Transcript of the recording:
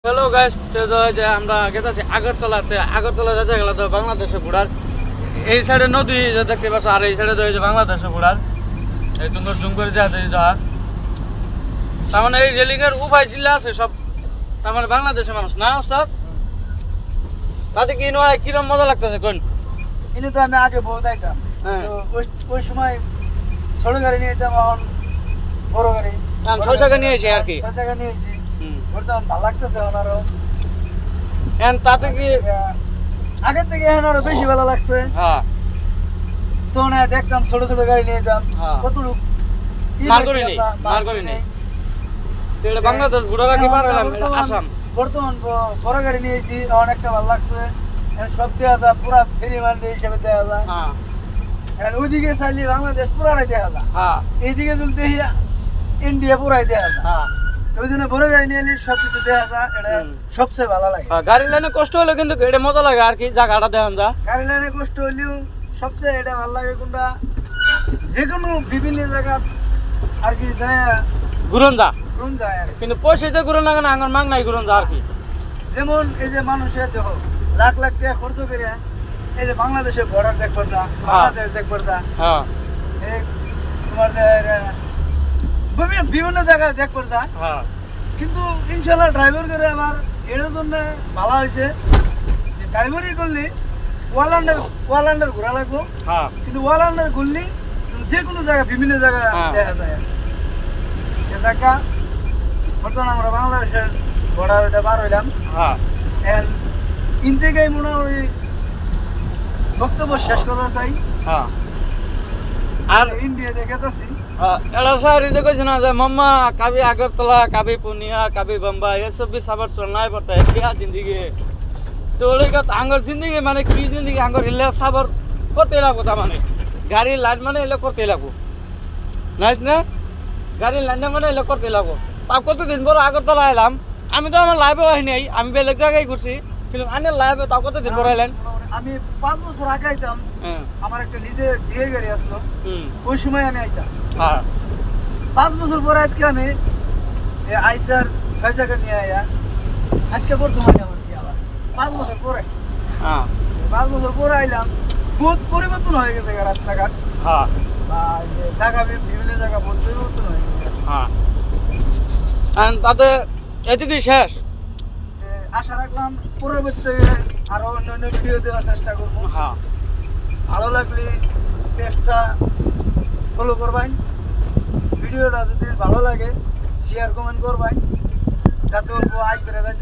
Hello guys, যে আমরা গেতেছি আগরতলাতে। আগরতলা যেতে গেলে তো বাংলাদেশে ঘোরার এই সাইডে নদী দেখতে পাচ্ছ, আর এই সাইডে তো এই যে বাংলাদেশে ঘোরার এই তোমার জুম করে দেওয়া যাওয়া। তার মানে এই রেলিং এর উভয় জিল্লা আছে সব, তার মানে বাংলাদেশের মানুষ না ওস্তাদ? তাতে কি নয়, কিরম মজা লাগতেছে কোন? এলে তো আমি আগে বহুত আইতাম, হ্যাঁ। তো ওই সময় ছোট গাড়ি নিয়ে যেতাম, এখন বড় গাড়ি 6 টাকা নিয়েছি আর কি। 6 টাকা নিয়েছি। বলতাম ভালো লাগতেছে এখন আরো। তাতে কি আগের থেকে এখন আরো বেশি ভালো লাগছে। হ্যাঁ, তো না দেখতাম ছোট ছোট গাড়ি নিয়ে যেতাম, হ্যাঁ। কতটুক মার করি নেই, মার করি নেই। এটা বাংলাদেশ ঘোরা রাখি পার হলাম, আসাম। বর্তমান বড় গাড়ি নিয়েছি, অনেকটা ভালো লাগছে। এখন সব দেওয়া যায়, পুরা ফ্রি মান্ডি হিসেবে দেওয়া যায়। হ্যাঁ, এখন ওইদিকে চাইলে বাংলাদেশ পুরাটাই দেওয়া যায়, হ্যাঁ, এইদিকে যদি দেখি ইন্ডিয়া পুরাই দেওয়া যায়। হ্যাঁ। ওই জন্য বড় গাড়ি নিয়ে এলে সবকিছু দেওয়া যায়, এটা সবচেয়ে ভালো লাগে। গাড়ির লাইনে কষ্ট হলে কিন্তু এটা মজা লাগে আর কি, জায়গাটা দেখান যা। গাড়ি লাইনে কষ্ট হলেও সবচেয়ে এটা ভালো লাগে কোনটা, যে কোনো বিভিন্ন জায়গা আর কি যায়, ঘুরন যা, কোন যায় আর কি। কিন্তু পয়সাতে ঘুরন লাগে না, আমার মাগ নাই ঘুরন যা আর কি। যেমন এই যে মানুষের দেখো লাখ লাখ টাকা খরচ করে এই যে বাংলাদেশের বর্ডার দেখবার যা, বাংলাদেশ দেখবার যা, হ্যাঁ, এই তোমাদের বিভিন্ন জায়গায় দেখবার যা। হ্যাঁ, কিন্তু ইনশাল্লাহ ড্রাইভার করে আবার এর জন্য ভালো হয়েছে যে ড্রাইভারই করলে ওয়ালান্ডার ঘোরা লাগবো, হ্যাঁ, কিন্তু ওয়ালান্ডার ঘুরলে যে কোনো জায়গা বিভিন্ন জায়গায় হ্যাঁ। দেখা যায়। এ জায়গা বর্তমানে আমরা বাংলাদেশের বর্ডার ওটা বার হইলাম, হ্যাঁ। ইন থেকেই মোটামুটি বক্তব্য শেষ করা চাই। হ্যাঁ। আর ইন্ডিয়া দেখে যাচ্ছি, এটা স্যার এই যে কইছে না যে মাম্মা কাবি আগরতলা, কাবি পুনিয়া, কাবি बम्बई ये सब भी सफर चलना ही पड़ता है, क्या जिंदगी है। तो ওইটা আঙ্গর জিন্দগি মানে কি জিন্দগি, আঙ্গর এলে সফর করতে লাগবো, তার মানে গাড়ির লাইন মানে এলে করতে লাগবো, নাইস না? গাড়ির লাইন মানে এলে করতে লাগবো। তা কতদিন পর আগরতলা এলাম, আমি তো আমার লাইভে আই নাই, আমি বেলেগ জায়গায় ঘুরছি, কিন্তু আনের লাইভে তাও কতদিন পর এলেন? আমি 5 বছর আগে আইতাম, হ্যাঁ, আমার একটা নিজে দিয়ে গাড়ি আসলো, হুম, ওই সময় আমি আইতাম। হ্যাঁ, 5 বছর পরে আজকে আমি আইসার 6 টাকা নিয়ে আয়া আজকে বর্তমানে আমার কি আবার 5 বছর পরে, হ্যাঁ, 5 বছর পরে আইলাম, বহুত পরিবর্তন হয়ে গেছে রাস্তাঘাট হ্যাঁ, বা যে জায়গা, বিভিন্ন জায়গা বহুত পরিবর্তন হয়ে গেছে। হ্যাঁ। তাতে এটুকুই শেষ। আশা রাখলাম পরবর্তীতে আরো অন্য অন্য ভিডিও দেওয়ার চেষ্টা করবো। হ্যাঁ, ভালো লাগলে পেজটা ফলো করবেন, ভিডিওটা যদি ভালো লাগে শেয়ার কমেন্ট করবেন, যাতে অল্প আয় করে যাইতে